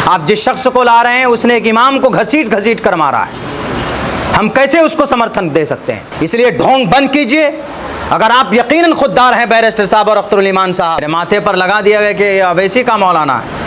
आप जिस शख्स को ला रहे हैं उसने एक इमाम को घसीट घसीट कर मारा है, हम कैसे उसको समर्थन दे सकते हैं? इसलिए ढोंग बंद कीजिए। अगर आप यकीनन खुददार हैं बैरिस्टर साहब और अख्तरुल ईमान साहब, माथे पर लगा दिया गया कि ये अवैसी का मौलाना है,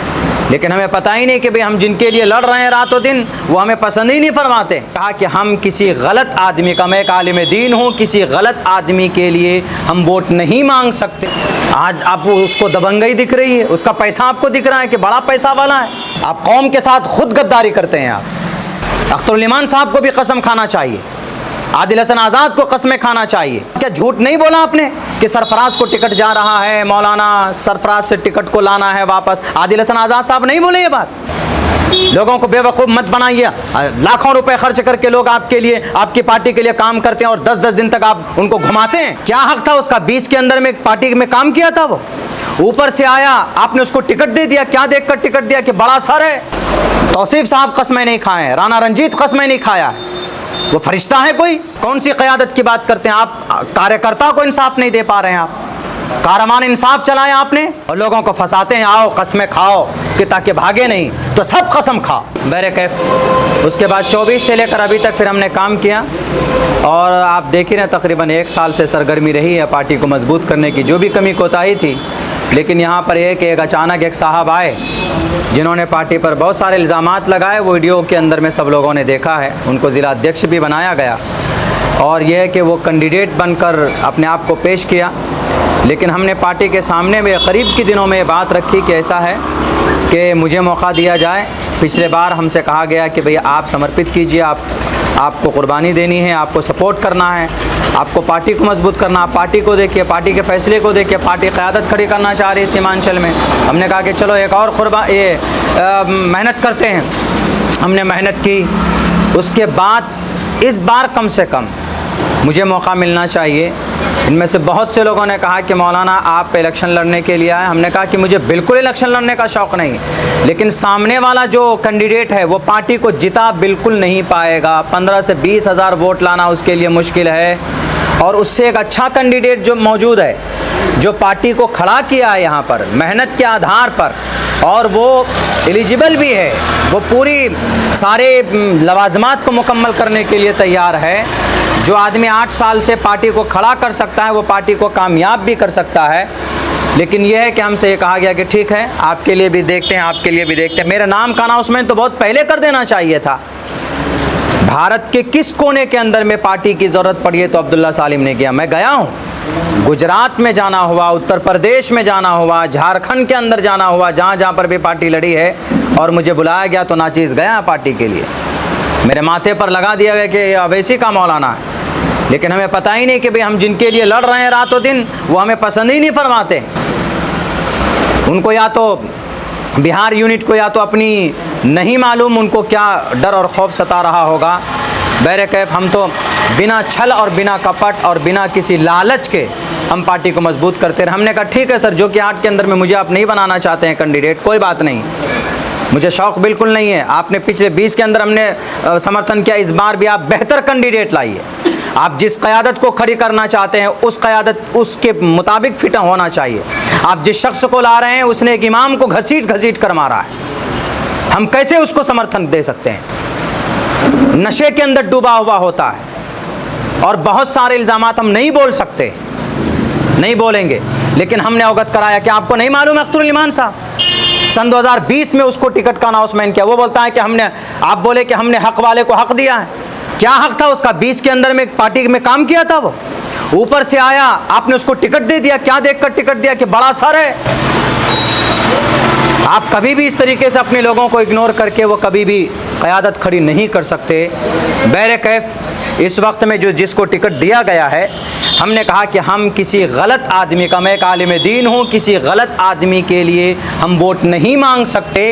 लेकिन हमें पता ही नहीं कि भाई हम जिनके लिए लड़ रहे हैं रातों दिन वो हमें पसंद ही नहीं फरमाते। कहा कि हम किसी गलत आदमी का, मैं एक आलिम दीन हूँ, किसी गलत आदमी के लिए हम वोट नहीं मांग सकते। आज आपको उसको दबंगई दिख रही है, उसका पैसा आपको दिख रहा है कि बड़ा पैसा वाला है। आप कौम के साथ खुद गद्दारी करते हैं। आप अख्तरुल ईमान साहब को भी कसम खाना चाहिए, आदिल हसन आज़ाद को कसमें खाना चाहिए। क्या झूठ नहीं बोला आपने कि सरफराज को टिकट जा रहा है, मौलाना सरफराज से टिकट को लाना है वापस? आदिल हसन आज़ाद साहब नहीं बोले ये बात? लोगों को बेवकूफ़ मत बनाइए। लाखों रुपए खर्च करके लोग आपके लिए, आपकी पार्टी के लिए काम करते हैं और 10-10 दिन तक आप उनको घुमाते हैं। क्या हक था उसका? 20 के अंदर में पार्टी में काम किया था वो, ऊपर से आया आपने उसको टिकट दे दिया। क्या देखकर टिकट दिया कि बड़ा सर है? तौसीफ साहब कसमें नहीं खाए हैं, राना रंजीत कसमें नहीं खाया है, वो फरिश्ता है कोई? कौन सी क़यादत की बात करते हैं आप? कार्यकर्ता को इंसाफ नहीं दे पा रहे हैं आप। कारवान इंसाफ चलाया आपने और लोगों को फंसाते हैं, आओ कसमें खाओ कि ताकि भागे नहीं, तो सब कसम खाओ। बहरकैफ उसके बाद 24 से लेकर अभी तक फिर हमने काम किया और आप देख ही रहे तकरीबन 1 साल से सरगर्मी रही है पार्टी को मजबूत करने की। जो भी कमी कोताही थी, लेकिन यहाँ पर यह कि एक अचानक एक साहब आए जिन्होंने पार्टी पर बहुत सारे इल्ज़ामात लगाए। वो वीडियो के अंदर में सब लोगों ने देखा है। उनको ज़िला अध्यक्ष भी बनाया गया और यह है कि वो कैंडिडेट बनकर अपने आप को पेश किया। लेकिन हमने पार्टी के सामने में करीब के दिनों में ये बात रखी कि ऐसा है कि मुझे मौका दिया जाए। पिछले बार हमसे कहा गया कि भैया आप समर्पित कीजिए, आपको कुर्बानी देनी है, आपको सपोर्ट करना है, आपको पार्टी को मजबूत करना। आप पार्टी को देखिए, पार्टी के फैसले को देखिए, पार्टी क़यादत खड़ी करना चाह रही है सीमांचल में। हमने कहा कि चलो एक और मेहनत करते हैं। हमने मेहनत की। उसके बाद इस बार कम से कम मुझे मौका मिलना चाहिए। इनमें से बहुत से लोगों ने कहा कि मौलाना आप इलेक्शन लड़ने के लिए आए। हमने कहा कि मुझे बिल्कुल इलेक्शन लड़ने का शौक़ नहीं है, लेकिन सामने वाला जो कैंडिडेट है वो पार्टी को जिता बिल्कुल नहीं पाएगा। 15 से 20 हज़ार वोट लाना उसके लिए मुश्किल है और उससे एक अच्छा कैंडिडेट जो मौजूद है, जो पार्टी को खड़ा किया है यहाँ पर मेहनत के आधार पर, और वो एलिजिबल भी है, वो पूरी सारे लवाजमात को मुकम्मल करने के लिए तैयार है। जो आदमी 8 साल से पार्टी को खड़ा कर सकता है वो पार्टी को कामयाब भी कर सकता है। लेकिन यह है कि हमसे ये कहा गया कि ठीक है आपके लिए भी देखते हैं, आपके लिए भी देखते हैं। मेरे नाम का अनाउंसमेंट तो बहुत पहले कर देना चाहिए था। भारत के किस कोने के अंदर में पार्टी की ज़रूरत पड़ी है तो अब्दुल्ला सालिम ने किया। मैं गया हूँ, गुजरात में जाना हुआ, उत्तर प्रदेश में जाना हुआ, झारखंड के अंदर जाना हुआ, जहाँ जहाँ पर भी पार्टी लड़ी है और मुझे बुलाया गया तो नाचीज़ गया पार्टी के लिए। मेरे माथे पर लगा दिया गया कि ये अवैसी का मौलाना है, लेकिन हमें पता ही नहीं कि भाई हम जिनके लिए लड़ रहे हैं रातों दिन वो हमें पसंद ही नहीं फरमाते। उनको या तो बिहार यूनिट को या तो अपनी नहीं मालूम उनको क्या डर और खौफ सता रहा होगा। बहरकैफ हम तो बिना छल और बिना कपट और बिना किसी लालच के हम पार्टी को मजबूत करते रहे। हमने कहा ठीक है सर, जो कि हाट के अंदर में मुझे आप नहीं बनाना चाहते हैं कैंडिडेट, कोई बात नहीं, मुझे शौक़ बिल्कुल नहीं है। आपने पिछले 20 के अंदर हमने समर्थन किया, इस बार भी आप बेहतर कैंडिडेट लाइए। आप जिस क़यादत को खड़ी करना चाहते हैं उस क़यादत उसके मुताबिक फिट होना चाहिए। आप जिस शख्स को ला रहे हैं उसने एक इमाम को घसीट घसीट कर मारा है, हम कैसे उसको समर्थन दे सकते हैं? नशे के अंदर डूबा हुआ होता है और बहुत सारे इल्ज़ामात हम नहीं बोल सकते, नहीं बोलेंगे, लेकिन हमने अवगत कराया कि आपको नहीं मालूम है अख्तरुल ईमान साहब सन 2020 में उसको टिकट का अनाउंसमेंट किया। वो बोलता है कि हमने, आप बोले कि हमने हक वाले को हक दिया है। क्या हक था उसका? 20 के अंदर में पार्टी में काम किया था वो, ऊपर से आया आपने उसको टिकट दे दिया। क्या देखकर टिकट दिया कि बड़ा सर है? आप कभी भी इस तरीके से अपने लोगों को इग्नोर करके वो कभी भी क़यादत खड़ी नहीं कर सकते। बहरकैफ इस वक्त में जो जिसको टिकट दिया गया है, हमने कहा कि हम किसी गलत आदमी का, मैं एक आलिम दीन हूँ, किसी गलत आदमी के लिए हम वोट नहीं मांग सकते।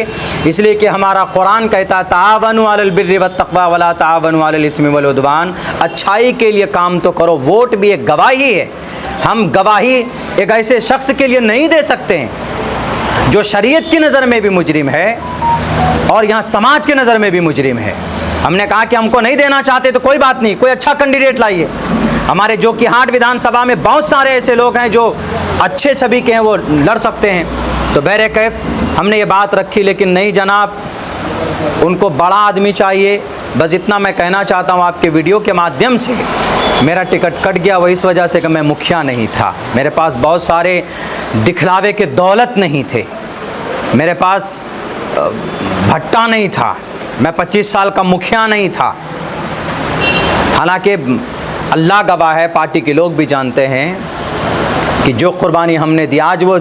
इसलिए कि हमारा कुरान कहता तावनु अलल बिर्रि वत्तक़वा वला तावनु अलल इस्मि वल उद्वान, अच्छाई के लिए काम तो करो। वोट भी एक गवाही है। हम गवाही एक ऐसे शख्स के लिए नहीं दे सकते हैं जो शरीयत की नज़र में भी मुजरिम है और यहाँ समाज के नज़र में भी मुजरिम है। हमने कहा कि हमको नहीं देना चाहते तो कोई बात नहीं, कोई अच्छा कैंडिडेट लाइए। हमारे जो कि हाट विधानसभा में बहुत सारे ऐसे लोग हैं जो अच्छे छवि के हैं, वो लड़ सकते हैं। तो बहरकैफ हमने ये बात रखी, लेकिन नहीं जनाब, उनको बड़ा आदमी चाहिए। बस इतना मैं कहना चाहता हूँ आपके वीडियो के माध्यम से। मेरा टिकट कट गया वो इस वजह से कि मैं मुखिया नहीं था, मेरे पास बहुत सारे दिखलावे के दौलत नहीं थे, मेरे पास भट्टा नहीं था, मैं 25 साल का मुखिया नहीं था। हालांकि अल्लाह गवाह है, पार्टी के लोग भी जानते हैं कि जो कुर्बानी हमने दी। आज वो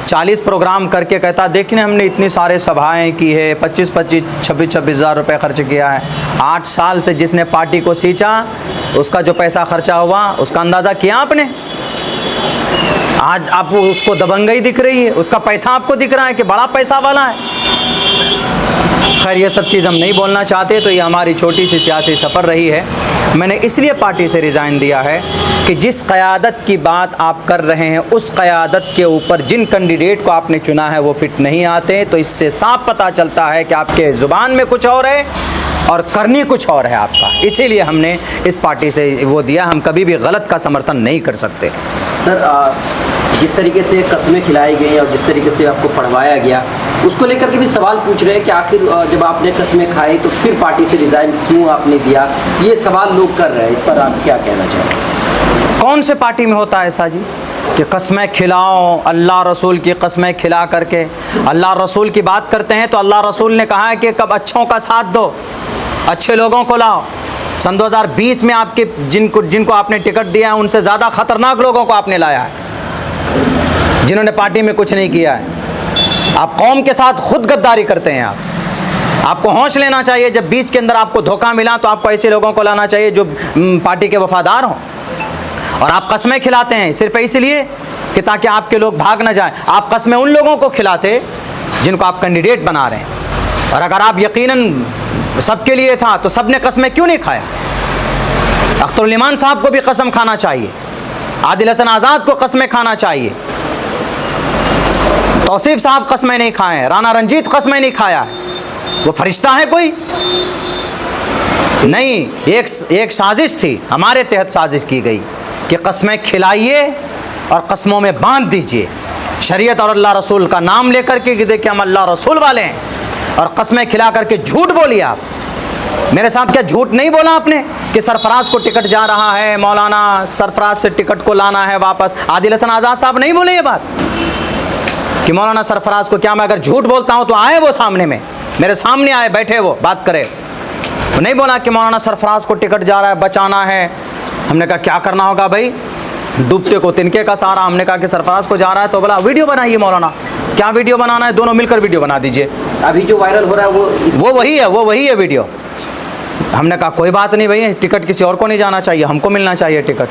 40 प्रोग्राम करके कहता देखने हमने इतनी सारे सभाएं की है, 25-25, 26-26 हज़ार रुपये खर्च किया है। 8 साल से जिसने पार्टी को सींचा उसका जो पैसा खर्चा हुआ उसका अंदाज़ा किया आपने? आज आपको उसको दबंगई दिख रही है, उसका पैसा आपको दिख रहा है कि बड़ा पैसा वाला है। खैर ये सब चीज़ हम नहीं बोलना चाहते, तो ये हमारी छोटी सी सियासी सफ़र रही है। मैंने इसलिए पार्टी से रिज़ाइन दिया है कि जिस क़यादत की बात आप कर रहे हैं उस क़यादत के ऊपर जिन कैंडिडेट को आपने चुना है वो फिट नहीं आते। तो इससे साफ पता चलता है कि आपके ज़ुबान में कुछ और है और करनी कुछ और है आपका। इसीलिए हमने इस पार्टी से वो दिया। हम कभी भी गलत का समर्थन नहीं कर सकते। सर, जिस तरीके से कस्में खिलाई गई और जिस तरीके से आपको पढ़वाया गया उसको लेकर के भी सवाल पूछ रहे हैं कि आखिर जब आपने कस्में खाई तो फिर पार्टी से रिज़ाइन क्यों आपने दिया? ये सवाल लोग कर रहे हैं, इस पर आप क्या कहना चाहेंगे? कौन से पार्टी में होता है ऐसा जी कि कस्में खिलाओ, अल्लाह रसूल की कस्में खिला करके अल्लाह रसूल की बात करते हैं? तो अल्लाह रसूल ने कहा है कि कब अच्छों का साथ दो, अच्छे लोगों को लाओ। सन 2020 में आपके जिनको आपने टिकट दिया है उनसे ज़्यादा ख़तरनाक लोगों को आपने लाया है, जिन्होंने पार्टी में कुछ नहीं किया है। आप कौम के साथ खुद गद्दारी करते हैं। आपको होश लेना चाहिए। जब 20 के अंदर आपको धोखा मिला तो आपको ऐसे लोगों को लाना चाहिए जो पार्टी के वफादार हों। और आप कस्में खिलाते हैं सिर्फ इसलिए कि ताकि आपके लोग भाग ना जाएं। आप कस्में उन लोगों को खिलाते जिनको आप कैंडिडेट बना रहे हैं। और अगर आप यकीनन सबके लिए था तो सब ने कस्में क्यों नहीं खाया? अख्तरुल ईमान साहब को भी कसम खाना चाहिए, आदिल हसन आज़ाद को कस्में खाना चाहिए, तौसीफ साहब कस्में नहीं खाए हैं, राना रंजीत कस्में नहीं खाया है। वो फरिश्ता है कोई? नहीं, एक साजिश थी, हमारे तहत साजिश की गई कि कस्में खिलाइए और कस्मों में बांध दीजिए, शरीयत और अल्लाह रसूल का नाम लेकर के कि देखिए हम अल्लाह रसूल वाले हैं, और कस्में खिला करके झूठ बोलिए आप। मेरे साथ क्या झूठ नहीं बोला आपने कि सरफराज को टिकट जा रहा है, मौलाना सरफराज से टिकट को लाना है वापस? आदिल हसन आज़ाद साहब नहीं बोले ये बात कि मौलाना सरफराज को? क्या मैं अगर झूठ बोलता हूँ तो आए वो सामने में, मेरे सामने आए, बैठे वो बात करे। वो नहीं बोला कि मौलाना सरफराज को टिकट जा रहा है, बचाना है। हमने कहा क्या करना होगा भाई, डूबते को तिनके का सहारा। हमने कहा कि सरफराज को जा रहा है तो बोला वीडियो बनाइए मौलाना। क्या वीडियो बनाना है? दोनों मिलकर वीडियो बना दीजिए। अभी जो वायरल हो रहा है वो वही है वीडियो। हमने कहा कोई बात नहीं भाई, टिकट किसी और को नहीं जाना चाहिए, हमको मिलना चाहिए टिकट।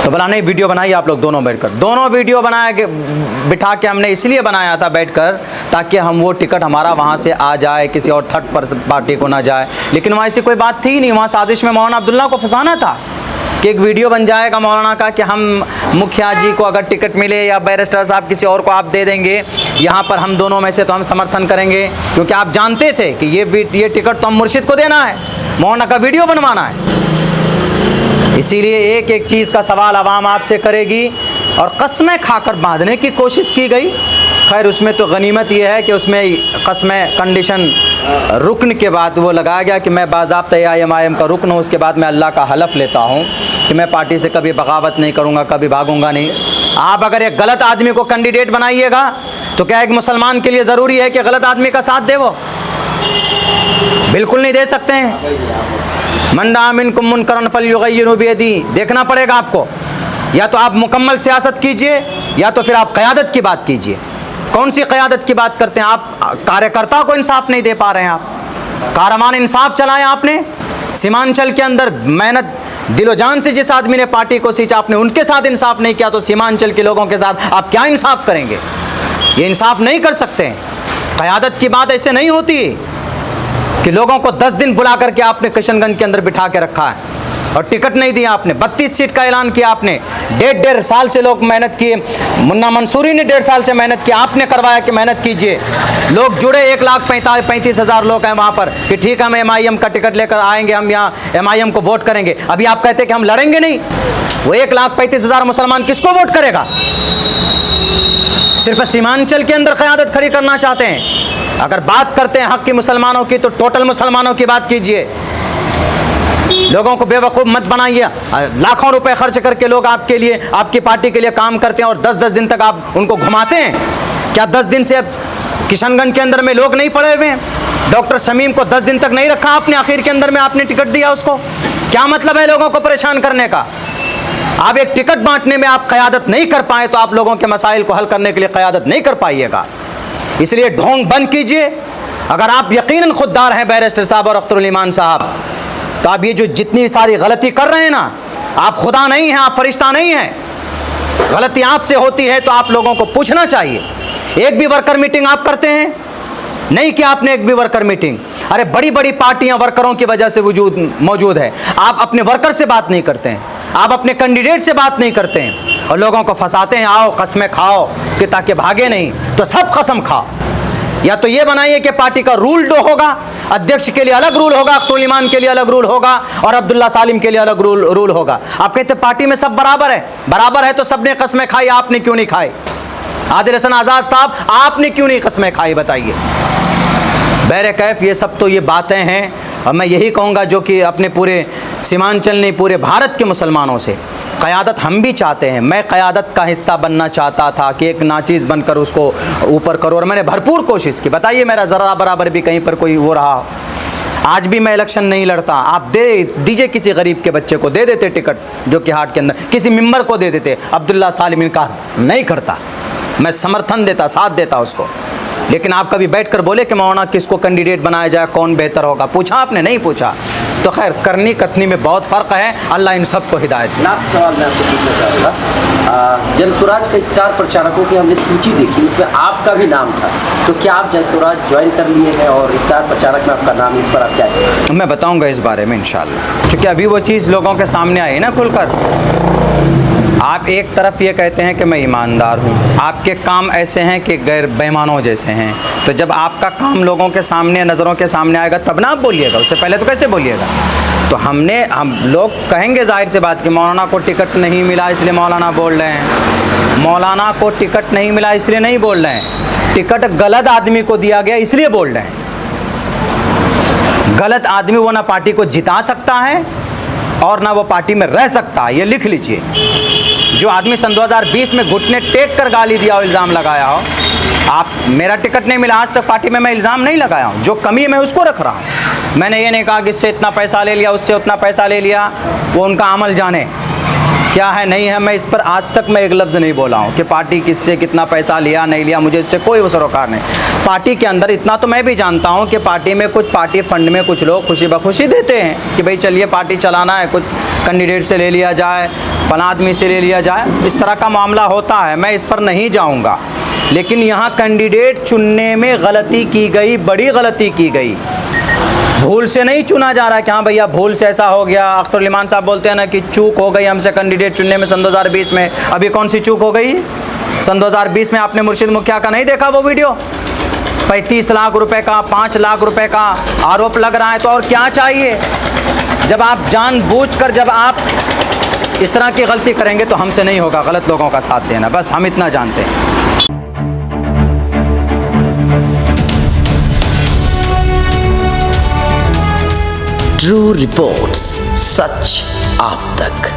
तो बोला नहीं, वीडियो बनाइए आप लोग दोनों बैठकर। दोनों वीडियो बनाया के बिठा के हमने इसलिए बनाया था बैठकर ताकि हम वो टिकट हमारा वहाँ से आ जाए, किसी और थर्ड पार्टी को ना जाए। लेकिन वहाँ ऐसी कोई बात थी नहीं। वहाँ साजिश में मौलाना अब्दुल्ला को फंसाना था कि एक वीडियो बन जाएगा मौलाना का कि हम मुखिया जी को अगर टिकट मिले या बैरिस्टर साहब किसी और को आप दे देंगे यहाँ पर हम दोनों में से, तो हम समर्थन करेंगे, क्योंकि आप जानते थे कि ये टिकट तो हम मुर्शिद को देना है, मौलाना का वीडियो बनवाना है। इसीलिए एक एक चीज़ का सवाल आवाम आपसे करेगी और कस्में खाकर बांधने की कोशिश की गई। खैर उसमें तो गनीमत यह है कि उसमें कस्में कंडीशन रुकन के बाद वो लगाया गया कि मैं बाज़ाब्ता IMIM का रुकन हूँ। उसके बाद मैं अल्लाह का हलफ लेता हूँ कि मैं पार्टी से कभी बगावत नहीं करूँगा, कभी भागूंगा नहीं। आप अगर एक गलत आदमी को कैंडिडेट बनाइएगा तो क्या एक मुसलमान के लिए ज़रूरी है कि गलत आदमी का साथ दे? वो बिल्कुल नहीं दे सकते हैं। मन रआ मिनकुम मुनकरन फल्युग़य्यिरहु बियदी, देखना पड़ेगा आपको। या तो आप मुकम्मल सियासत कीजिए या तो फिर आप क़यादत की बात कीजिए। कौन सी क़यादत की बात करते हैं आप? कार्यकर्ता को इंसाफ नहीं दे पा रहे हैं आप। कारवान इंसाफ चलाया आपने सीमांचल के अंदर, मेहनत दिलो जान से जिस आदमी ने पार्टी को सींचा आपने उनके साथ इंसाफ नहीं किया तो सीमांचल के लोगों के साथ आप क्या इंसाफ करेंगे? ये इंसाफ नहीं कर सकते हैं। क़यादत की बात ऐसे नहीं होती कि लोगों को 10 दिन बुला करके आपने किशनगंज के अंदर बिठा के रखा है और टिकट नहीं दिया आपने। 32 सीट का ऐलान किया आपने। 1.5 साल से लोग मेहनत किए। मुन्ना मंसूरी ने 1.5 साल से मेहनत की, आपने करवाया कि मेहनत कीजिए। लोग जुड़े 1,35,000 लोग हैं वहाँ पर कि ठीक है हम MIM का टिकट लेकर आएंगे, हम यहाँ MIM को वोट करेंगे। अभी आप कहते कि हम लड़ेंगे नहीं। वो 1,35,000 मुसलमान किसको वोट करेगा? सिर्फ सीमांचल के अंदर क़यादत खड़ी करना चाहते हैं। अगर बात करते हैं हक़ की मुसलमानों की तो टोटल मुसलमानों की बात कीजिए। लोगों को बेवकूफ़ मत बनाइए। लाखों रुपए खर्च करके लोग आपके लिए, आपकी पार्टी के लिए काम करते हैं और 10-10 दिन तक आप उनको घुमाते हैं। क्या 10 दिन से अब किशनगंज के अंदर में लोग नहीं पड़े हुए हैं? डॉक्टर शमीम को 10 दिन तक नहीं रखा आपने, आखिर के अंदर में आपने टिकट दिया उसको। क्या मतलब है लोगों को परेशान करने का? आप एक टिकट बांटने में आप क़यादत नहीं कर पाए तो आप लोगों के मसाइल को हल करने के लिए क़यादत नहीं कर पाइएगा। इसलिए ढोंग बंद कीजिए। अगर आप यकीनन खुददार हैं बैरिस्टर साहब और अख्तरुल ईमान साहब, तो आप ये जो जितनी सारी गलती कर रहे हैं ना, आप खुदा नहीं हैं, आप फरिश्ता नहीं हैं। गलती आपसे होती है तो आप लोगों को पूछना चाहिए। एक भी वर्कर मीटिंग आप करते हैं? नहीं किया आपने एक भी वर्कर मीटिंग। अरे बड़ी बड़ी पार्टियां वर्करों की वजह से मौजूद है। आप अपने वर्कर से बात नहीं करते हैं, आप अपने कैंडिडेट से बात नहीं करते हैं और लोगों को फंसाते हैं, आओ कस्में खाओ कि ताकि भागे नहीं। तो सब कसम खाओ। या तो ये बनाइए कि पार्टी का रूल दो होगा, अध्यक्ष के लिए अलग रूल होगा, अख्तरुल ईमान के लिए अलग रूल होगा और अब्दुल्ला सालिम के लिए अलग रूल होगा। आप कहते पार्टी में सब बराबर है तो सबने कस्में खाई, आपने क्यों नहीं खाई? आदिल हसन आज़ाद साहब, आपने क्यों नहीं कस्में खाई बताइए? बहरकैफ ये सब तो ये बातें हैं और मैं यही कहूँगा जो कि अपने पूरे सीमांचल नहीं पूरे भारत के मुसलमानों से क़यादत हम भी चाहते हैं। मैं क़यादत का हिस्सा बनना चाहता था कि एक नाचीज़ बनकर उसको ऊपर करो और मैंने भरपूर कोशिश की। बताइए मेरा ज़रा बराबर भी कहीं पर कोई वो रहा? आज भी मैं इलेक्शन नहीं लड़ता। आप दीजिए किसी गरीब के बच्चे को दे देते टिकट, जो कि हाट के अंदर किसी मेंबर को दे देते। अब्दुल्ला सालिम इनकार नहीं करता, मैं समर्थन देता, साथ देता उसको। लेकिन आप कभी बैठकर बोले कि मौलाना किसको कैंडिडेट बनाया जाए, कौन बेहतर होगा? पूछा आपने? नहीं पूछा। तो खैर करनी कथनी में बहुत फ़र्क है। अल्लाह इन सब को हिदायत दे। लास्ट सवाल मैं आपसे पूछना चाहूँगा, जनस्वराज के स्टार प्रचारकों की हमने सूची देखी, उसमें आपका भी नाम था। तो क्या आप जनस्वराज ज्वाइन कर लिए हैं और स्टार प्रचारक में आपका नाम, इस पर आप क्या कहेंगे? मैं बताऊँगा इस बारे में इंशाअल्लाह, क्योंकि अभी वो चीज़ लोगों के सामने आई ना खुलकर। आप एक तरफ ये कहते हैं कि मैं ईमानदार हूँ, आपके काम ऐसे हैं कि गैर बेईमानों जैसे हैं। तो जब आपका काम लोगों के सामने, नज़रों के सामने आएगा तब ना आप बोलिएगा, उससे पहले तो कैसे बोलिएगा? तो हम लोग कहेंगे ज़ाहिर सी बात कि मौलाना को टिकट नहीं मिला इसलिए मौलाना बोल रहे हैं। मौलाना को टिकट नहीं मिला इसलिए नहीं बोल रहे हैं, टिकट गलत आदमी को दिया गया इसलिए बोल रहे हैं। गलत आदमी वो ना पार्टी को जिता सकता है और ना वो पार्टी में रह सकता है, ये लिख लीजिए। जो आदमी सन 2020 में घुटने टेक कर गाली दिया हो, इल्ज़ाम लगाया हो, आप मेरा टिकट नहीं मिला, आज तक पार्टी में मैं इल्ज़ाम नहीं लगाया हूँ। जो कमी है मैं उसको रख रहा हूँ। मैंने ये नहीं कहा कि इससे इतना पैसा ले लिया, उससे उतना पैसा ले लिया, वो उनका अमल जाने क्या है नहीं है। मैं इस पर आज तक मैं एक लफ्ज़ नहीं बोला हूँ कि पार्टी किससे कितना पैसा लिया नहीं लिया, मुझे इससे कोई सरोकार नहीं। पार्टी के अंदर इतना तो मैं भी जानता हूँ कि पार्टी में कुछ पार्टी फंड में कुछ लोग खुशी बखुशी देते हैं कि भाई चलिए पार्टी चलाना है, कुछ कैंडिडेट से ले लिया जाए, फला आदमी से ले लिया जाए, इस तरह का मामला होता है। मैं इस पर नहीं जाऊँगा, लेकिन यहाँ कैंडिडेट चुनने में गलती की गई, बड़ी गलती की गई। भूल से नहीं चुना जा रहा कि हाँ भैया भूल से ऐसा हो गया। अख्तरुल ईमान साहब बोलते हैं ना कि चूक हो गई हमसे कैंडिडेट चुनने में सन 2020 में। अभी कौन सी चूक हो गई? सन 2020 में आपने मुर्शिद मुखिया का नहीं देखा वो वीडियो? 35 लाख रुपए का, 5 लाख रुपए का आरोप लग रहा है। तो और क्या चाहिए? जब आप जानबूझकर जब आप इस तरह की गलती करेंगे तो हमसे नहीं होगा गलत लोगों का साथ देना, बस हम इतना जानते हैं। ट्रू रिपोर्ट्स, सच आप तक।